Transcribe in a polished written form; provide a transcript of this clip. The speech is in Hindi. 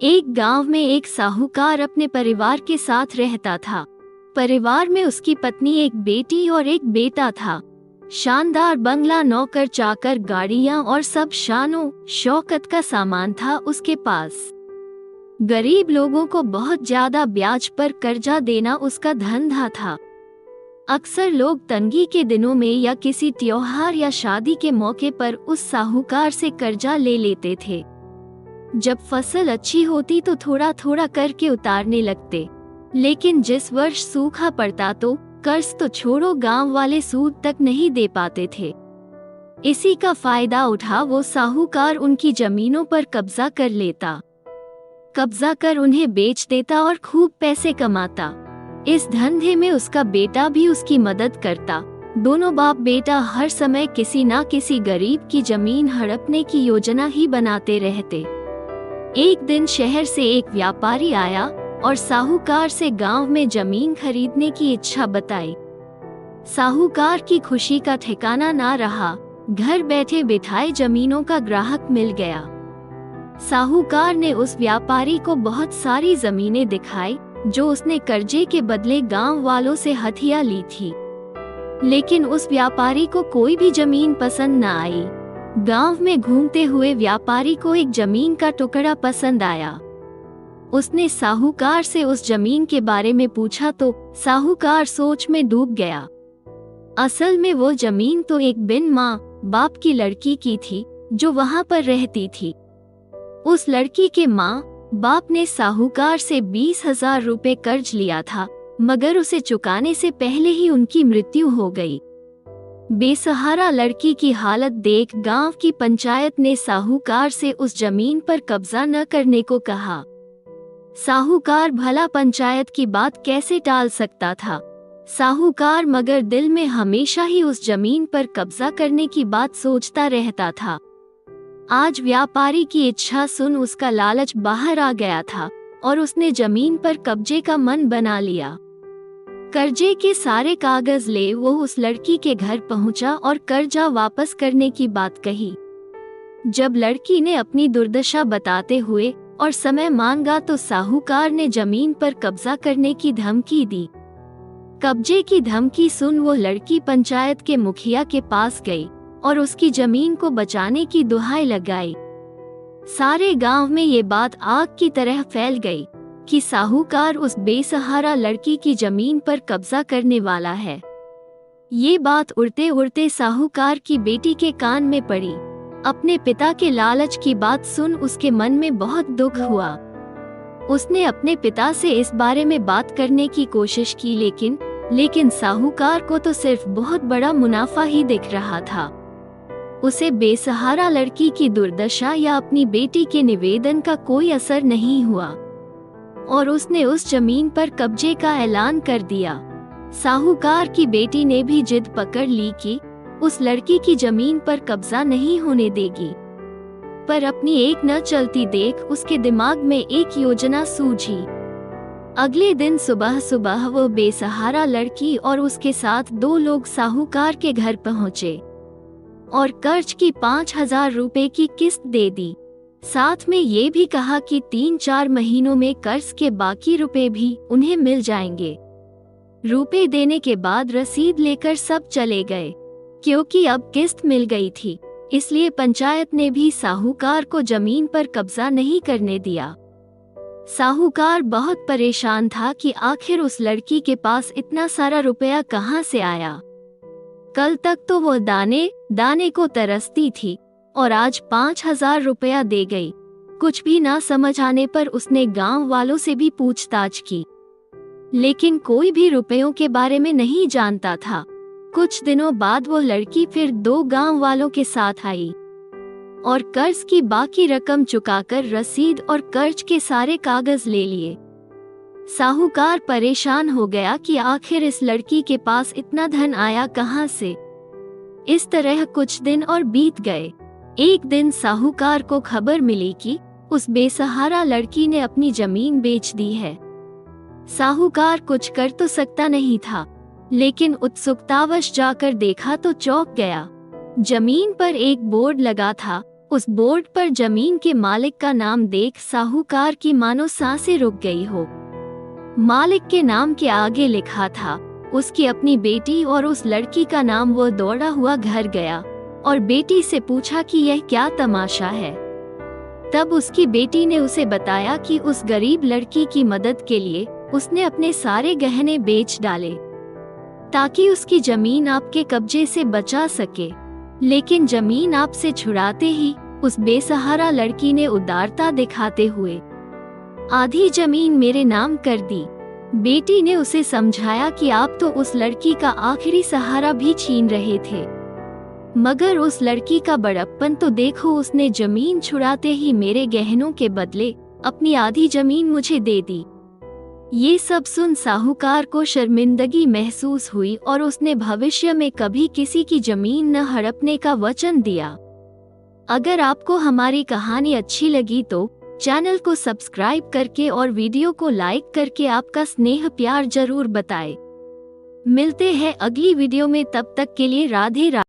एक गांव में एक साहूकार अपने परिवार के साथ रहता था। परिवार में उसकी पत्नी, एक बेटी और एक बेटा था। शानदार बंगला, नौकर चाकर, गाड़ियां और सब शानो शौकत का सामान था उसके पास। गरीब लोगों को बहुत ज्यादा ब्याज पर कर्जा देना उसका धंधा था। अक्सर लोग तंगी के दिनों में या किसी त्योहार या शादी के मौके पर उस साहूकार से कर्जा ले लेते थे। जब फसल अच्छी होती तो थोड़ा थोड़ा करके उतारने लगते, लेकिन जिस वर्ष सूखा पड़ता तो कर्ज तो छोड़ो, गांव वाले सूद तक नहीं दे पाते थे। इसी का फायदा उठा वो साहूकार उनकी जमीनों पर कब्जा कर लेता, कब्जा कर उन्हें बेच देता और खूब पैसे कमाता। इस धंधे में उसका बेटा भी उसकी मदद करता। दोनों बाप बेटा हर समय किसी ना किसी गरीब की जमीन हड़पने की योजना ही बनाते रहते। एक दिन शहर से एक व्यापारी आया और साहूकार से गांव में जमीन खरीदने की इच्छा बताई। साहूकार की खुशी का ठिकाना ना रहा। घर बैठे बिठाए जमीनों का ग्राहक मिल गया। साहूकार ने उस व्यापारी को बहुत सारी जमीनें दिखाई जो उसने कर्जे के बदले गांव वालों से हथिया ली थी, लेकिन उस व्यापारी को कोई भी जमीन पसंद न आई। गांव में घूमते हुए व्यापारी को एक जमीन का टुकड़ा पसंद आया। उसने साहूकार से उस जमीन के बारे में पूछा तो साहूकार सोच में डूब गया। असल में वो जमीन तो एक बिन माँ बाप की लड़की की थी जो वहां पर रहती थी। उस लड़की के माँ बाप ने साहूकार से 20,000 रुपए कर्ज लिया था, मगर उसे चुकाने से पहले ही उनकी मृत्यु हो गई। बेसहारा लड़की की हालत देख गांव की पंचायत ने साहूकार से उस जमीन पर कब्जा न करने को कहा। साहूकार भला पंचायत की बात कैसे टाल सकता था। साहूकार मगर दिल में हमेशा ही उस जमीन पर कब्जा करने की बात सोचता रहता था। आज व्यापारी की इच्छा सुन उसका लालच बाहर आ गया था और उसने जमीन पर कब्जे का मन बना लिया। कर्जे के सारे कागज ले वो उस लड़की के घर पहुंचा और कर्जा वापस करने की बात कही। जब लड़की ने अपनी दुर्दशा बताते हुए और समय मांगा तो साहूकार ने जमीन पर कब्जा करने की धमकी दी। कब्जे की धमकी सुन वो लड़की पंचायत के मुखिया के पास गई और उसकी जमीन को बचाने की दुहाई लगाई। सारे गांव में ये बात आग की तरह फैल गई कि साहूकार उस बेसहारा लड़की की जमीन पर कब्जा करने वाला है। ये बात उड़ते उड़ते साहूकार की बेटी के कान में पड़ी। अपने पिता के लालच की बात सुन उसके मन में बहुत दुख हुआ। उसने अपने पिता से इस बारे में बात करने की कोशिश की, लेकिन साहूकार को तो सिर्फ बहुत बड़ा मुनाफा ही दिख रहा था। उसे बेसहारा लड़की की दुर्दशा या अपनी बेटी के निवेदन का कोई असर नहीं हुआ और उसने उस जमीन पर कब्जे का ऐलान कर दिया। साहूकार की बेटी ने भी जिद पकड़ ली कि उस लड़की की जमीन पर कब्जा नहीं होने देगी। पर अपनी एक न चलती देख उसके दिमाग में एक योजना सूझी। अगले दिन सुबह सुबह वो बेसहारा लड़की और उसके साथ 2 लोग साहूकार के घर पहुंचे और कर्ज की 5,000 रुपए की किस्त दे दी। साथ में ये भी कहा कि 3-4 महीनों में कर्ज के बाकी रुपए भी उन्हें मिल जाएंगे। रुपए देने के बाद रसीद लेकर सब चले गए। क्योंकि अब किस्त मिल गई थी, इसलिए पंचायत ने भी साहूकार को जमीन पर कब्जा नहीं करने दिया। साहूकार बहुत परेशान था कि आखिर उस लड़की के पास इतना सारा रुपया कहाँ से आया। कल तक तो वो दाने दाने को तरसती थी और आज 5,000 रुपया दे गई। कुछ भी ना समझ आने पर उसने गांव वालों से भी पूछताछ की, लेकिन कोई भी रुपयों के बारे में नहीं जानता था। कुछ दिनों बाद वो लड़की फिर 2 गांव वालों के साथ आई और कर्ज की बाकी रकम चुकाकर रसीद और कर्ज के सारे कागज ले लिए। साहूकार परेशान हो गया कि आखिर इस लड़की के पास इतना धन आया कहां से। इस तरह कुछ दिन और बीत गए। एक दिन साहूकार को खबर मिली कि उस बेसहारा लड़की ने अपनी जमीन बेच दी है। साहूकार कुछ कर तो सकता नहीं था, लेकिन उत्सुकतावश जाकर देखा तो चौंक गया। जमीन पर एक बोर्ड लगा था, उस बोर्ड पर जमीन के मालिक का नाम देख साहूकार की मानो सांसें रुक गई हो। मालिक के नाम के आगे लिखा था उसकी अपनी बेटी और उस लड़की का नाम। वो दौड़ा हुआ घर गया और बेटी से पूछा कि यह क्या तमाशा है। तब उसकी बेटी ने उसे बताया कि उस गरीब लड़की की मदद के लिए उसने अपने सारे गहने बेच डाले ताकि उसकी जमीन आपके कब्जे से बचा सके। लेकिन जमीन आपसे छुड़ाते ही उस बेसहारा लड़की ने उदारता दिखाते हुए आधी जमीन मेरे नाम कर दी। बेटी ने उसे समझाया कि आप तो उस लड़की का आखिरी सहारा भी छीन रहे थे, मगर उस लड़की का बड़प्पन तो देखो, उसने जमीन छुड़ाते ही मेरे गहनों के बदले अपनी आधी जमीन मुझे दे दी। ये सब सुन साहूकार को शर्मिंदगी महसूस हुई और उसने भविष्य में कभी किसी की जमीन न हड़पने का वचन दिया। अगर आपको हमारी कहानी अच्छी लगी तो चैनल को सब्सक्राइब करके और वीडियो को लाइक करके आपका स्नेह प्यार जरूर बताएं। मिलते हैं अगली वीडियो में, तब तक के लिए राधे राधे।